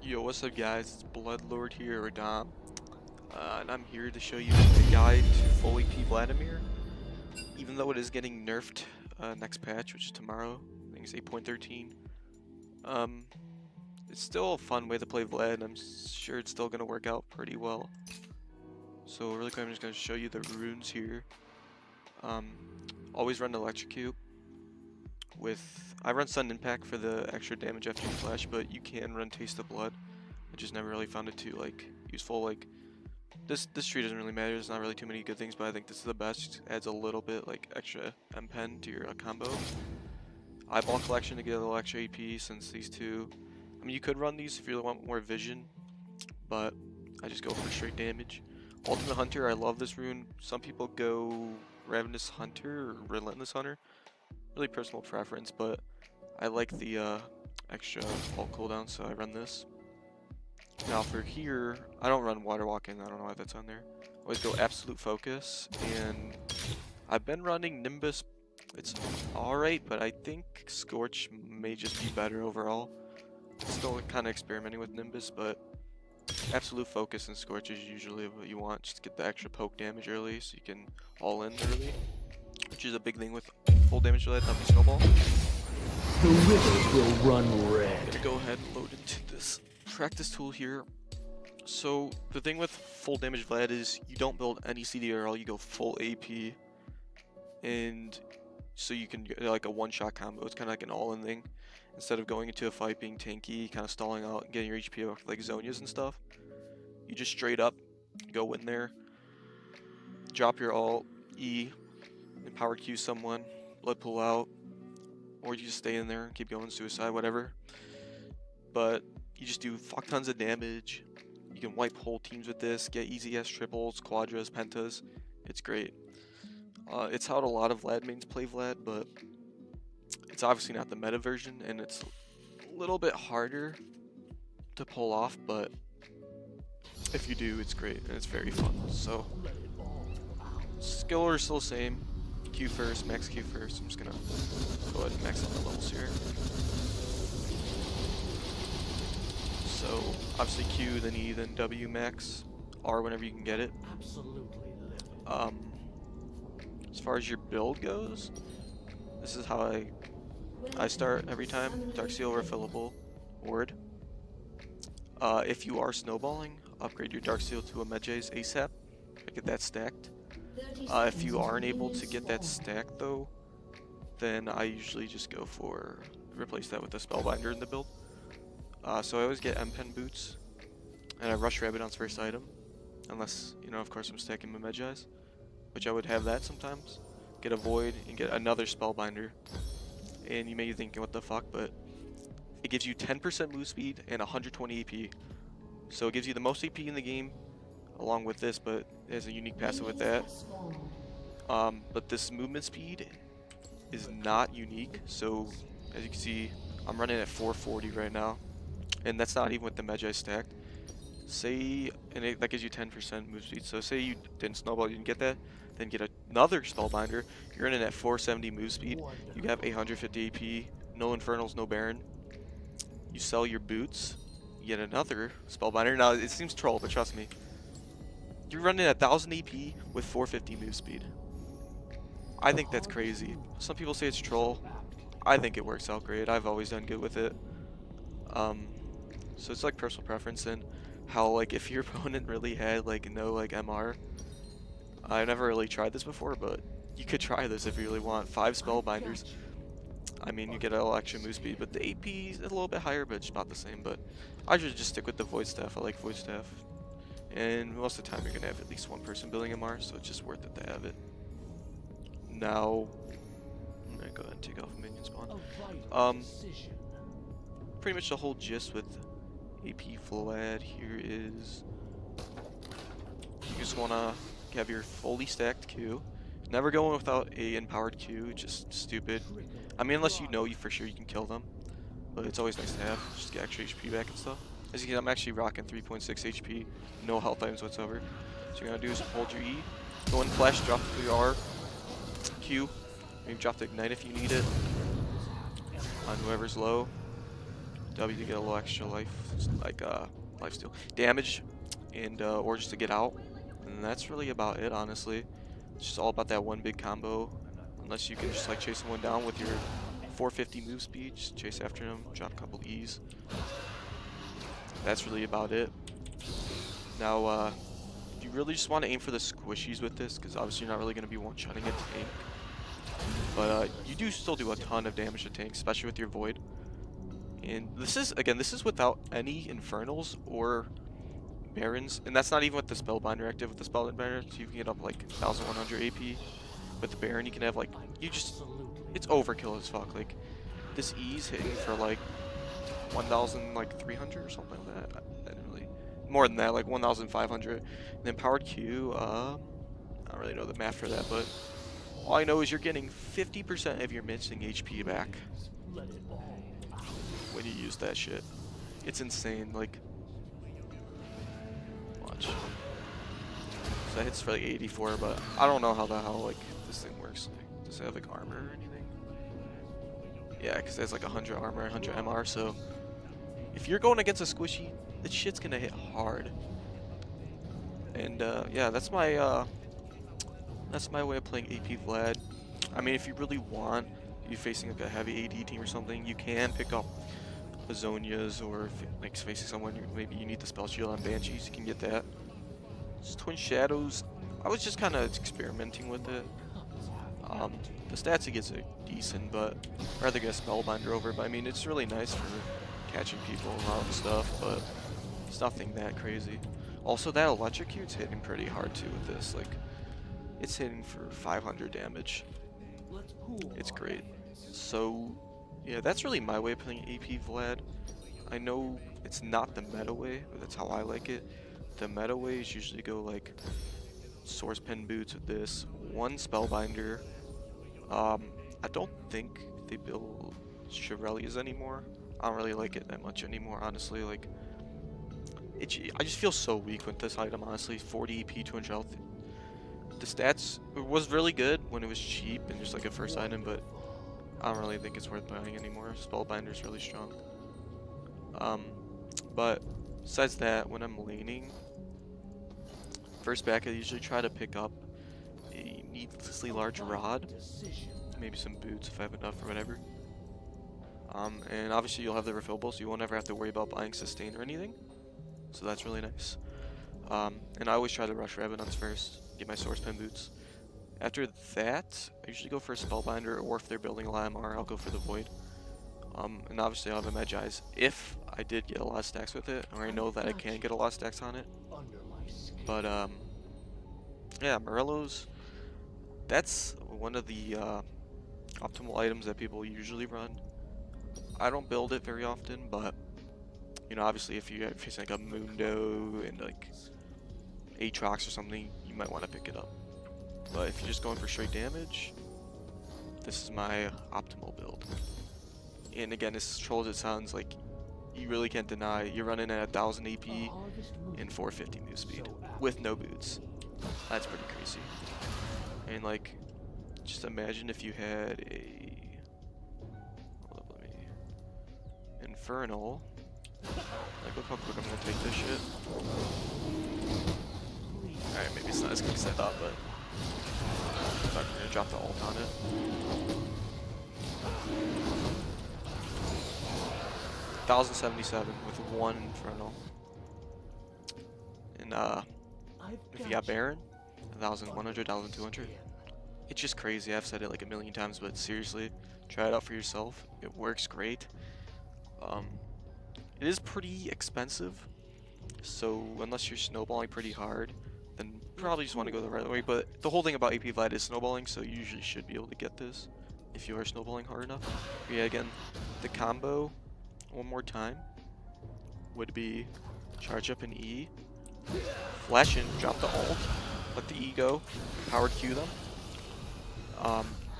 Yo, what's up guys? It's Bloodlord here, or Dom, and I'm here to show you the guide to full AP Vladimir. Even though it is getting nerfed next patch, which is tomorrow, I think it's 8.13, it's still a fun way to play Vlad, and I'm sure it's still going to work out pretty well. So really quick, I'm just going to show you the runes here. Always run Electrocute. I run Sudden Impact for the extra damage after you flash, but you can run Taste of Blood. I just never really found it too useful. This tree doesn't really matter. There's not really too many good things, but I think this is the best. Adds a little bit extra M pen to your combo. Eyeball Collection to get a little extra AP since these two. I mean, you could run these if you really want more vision, but I just go for straight damage. Ultimate Hunter, I love this rune. Some people go Ravenous Hunter or Relentless Hunter. Really personal preference, but I like the extra bulk cooldown, so I run this. Now for here, I don't run Water Walking. I don't know why that's on there. I always go Absolute Focus, and I've been running Nimbus. It's alright, but I think Scorch may just be better overall. Still kind of experimenting with Nimbus, but Absolute Focus and Scorch is usually what you want, just to get the extra poke damage early, so you can all in early, which is a big thing with full damage Vlad, not the snowball. The river will run red. I'm gonna go ahead and load into this practice tool here. So the thing with full damage Vlad is you don't build any CDRL, you go full AP, and so you can get like a one-shot combo. It's kind of like an all-in thing. Instead of going into a fight being tanky, kind of stalling out and getting your HP up like Zonias and stuff, you just straight up go in there, drop your ult, E, and power Q someone, blood pull out, or you just stay in there and keep going, suicide, whatever. But you just do fuck tons of damage. You can wipe whole teams with this, get easy ass triples, quadras, pentas. It's great. It's how a lot of Vlad mains play Vlad, but it's obviously not the meta version, and it's a little bit harder to pull off, but if you do, it's great and it's very fun. So skill order is still the same. Q first, max Q first. I'm just gonna go ahead and max out the levels here. So obviously Q, then E, then W max, R whenever you can get it. As far as your build goes, this is how I start every time. Darksteel refillable ward. If you are snowballing, upgrade your Darksteel to a Medjay's ASAP. Get that stacked. If you aren't able to get that stacked though, then I usually just go for replace that with a Spellbinder in the build. So I always get M-Pen boots, and I rush Rabadon's first item, unless, you know, of course I'm stacking my Medjay's, which I would have that sometimes. Get a Void and get another Spellbinder, and you may be thinking what the fuck, but it gives you 10% move speed and 120 AP. So it gives you the most AP in the game along with this, but it has a unique passive with that. But this movement speed is not unique, so as you can see, I'm running at 440 right now, and that's not even with the Medjay stacked. Say, that gives you 10% move speed, so say you didn't snowball, you didn't get that, then get another Spellbinder, you're running at 470 move speed, you have 850 AP, no Infernals, no Baron. You sell your boots, you get another Spellbinder. Now it seems troll, but trust me, you're running at 1000 AP with 450 move speed. I think that's crazy. Some people say it's troll. I think it works out great. I've always done good with it. So it's like personal preference, and how like if your opponent really had like no MR. I've never really tried this before, but you could try this if you really want. 5 Spellbinders. I mean, you get a little extra move speed, but the AP is a little bit higher, but it's about the same. But I should just stick with the Void Staff. I like Void Staff. And most of the time you're going to have at least one person building MR, so it's just worth it to have it. Now, I'm going to go ahead and take off a minion spawn. Pretty much the whole gist with AP Vlad here is you just want to have your fully stacked Q. Never going without a empowered Q, just stupid. I mean, unless you know for sure you can kill them, but it's always nice to have, just to get extra HP back and stuff. As you can see, I'm actually rocking 3.6 HP, no health items whatsoever. So you're gonna do is hold your E, go in flash, drop to your R, Q, maybe drop the ignite if you need it on whoever's low. W to get a little extra life, like life steal damage, and or just to get out. And that's really about it, honestly. It's just all about that one big combo. Unless you can just like chase someone down with your 450 move speed, just chase after him, drop a couple E's. That's really about it. Now, you really just want to aim for the squishies with this, because obviously you're not really going to be one-shotting a tank. But you do still do a ton of damage to tanks, especially with your Void. And this is, again, this is without any Infernals or Barons, and that's not even with the Spellbinder active. With the Spellbinder, so you can get up like 1100 AP. With the Baron, you can have like, it's overkill as fuck. Like, this E's hitting for like 1,300 or something like that. I didn't really, more than that, like 1,500. And then powered Q, I don't really know the math for that, but all I know is you're getting 50% of your missing HP back when you use that shit. It's insane. Like, watch. So that hits for like 84, but I don't know how the hell like this thing works. Like, does it have like armor or anything? Yeah, because it has like 100 armor and 100 MR, so if you're going against a squishy, this shit's gonna hit hard. And yeah, that's my way of playing AP Vlad. I mean, if you really want, you're facing like a heavy AD team or something, you can pick up Azonias, or if like facing someone maybe you need the spell shield on Banshees, you can get that. Just Twin Shadows, I was just kind of experimenting with it. The stats it gets are decent, but I'd rather get a Spellbinder over. But I mean, it's really nice for catching people around and stuff, but it's nothing that crazy. Also, that Electrocute's hitting pretty hard too with this. Like, it's hitting for 500 damage. It's great. So, yeah, that's really my way of playing AP Vlad. I know it's not the meta way, but that's how I like it. The meta ways usually go like Source Pen Boots with this, one Spellbinder. I don't think they build Chevaliers anymore. I don't really like it that much anymore, honestly. Like, I just feel so weak with this item, honestly. 40 EP, 200 health. The stats, it was really good when it was cheap and just like a first item, but I don't really think it's worth buying anymore. Spellbinder's really strong. But besides that, when I'm laning, first back I usually try to pick up a needlessly large rod, maybe some boots if I have enough or whatever. And obviously you'll have the refillable, so you won't ever have to worry about buying sustain or anything. So that's really nice. And I always try to rush Ravenants first, get my Source Pen Boots. After that, I usually go for a Spellbinder, or if they're building a lot of MR, I'll go for the Void. And obviously I'll have a Magi's if I did get a lot of stacks with it, or I know that I can get a lot of stacks on it. But yeah, Morello's, that's one of the optimal items that people usually run. I don't build it very often, but you know, obviously if you're facing like a Mundo and like Aatrox or something, you might want to pick it up. But if you're just going for straight damage, this is my optimal build. And again, as troll as it sounds, like, you really can't deny you're running at 1000 AP and 450 move speed with no boots. That's pretty crazy. And like, just imagine if you had a, hold up, let me, Infernal. Like, look how quick I'm gonna take this shit. Alright, maybe it's not as quick as I thought, but I'm gonna drop the ult on it. 1077 with one Infernal. And if you got Baron, 1100, 1200. It's just crazy. I've said it like a million times, but seriously, try it out for yourself. It works great. It is pretty expensive, so unless you're snowballing pretty hard, then probably just want to go the right way. But the whole thing about AP Vlad is snowballing, so you usually should be able to get this if you are snowballing hard enough. But yeah, again, the combo, one more time, would be charge up an E, flash in, drop the ult, let the E go, powered Q them,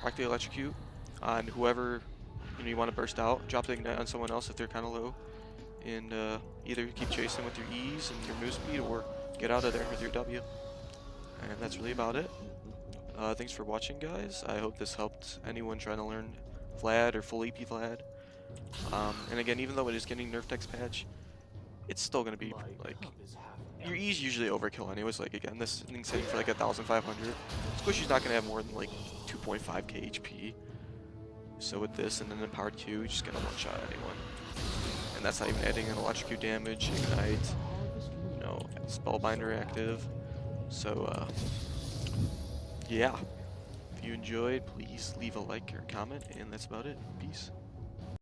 rock the electrocute on whoever you want to burst out, drop the ignite on someone else if they're kind of low, and either keep chasing with your E's and your move speed, or get out of there with your W. And that's really about it. Thanks for watching, guys. I hope this helped anyone trying to learn Vlad or full AP Vlad. And again, even though it is getting nerfed next patch, it's still gonna be like your E's usually overkill anyways. Like again, this thing's setting for like 1,500. Squishy's not gonna have more than like 2.5k HP. So with this and then in power 2, you're just gonna one-shot anyone. And that's not even adding in electrocute damage, ignite, you know, spellbinder active. So yeah. If you enjoyed, please leave a like or comment, and that's about it. Peace.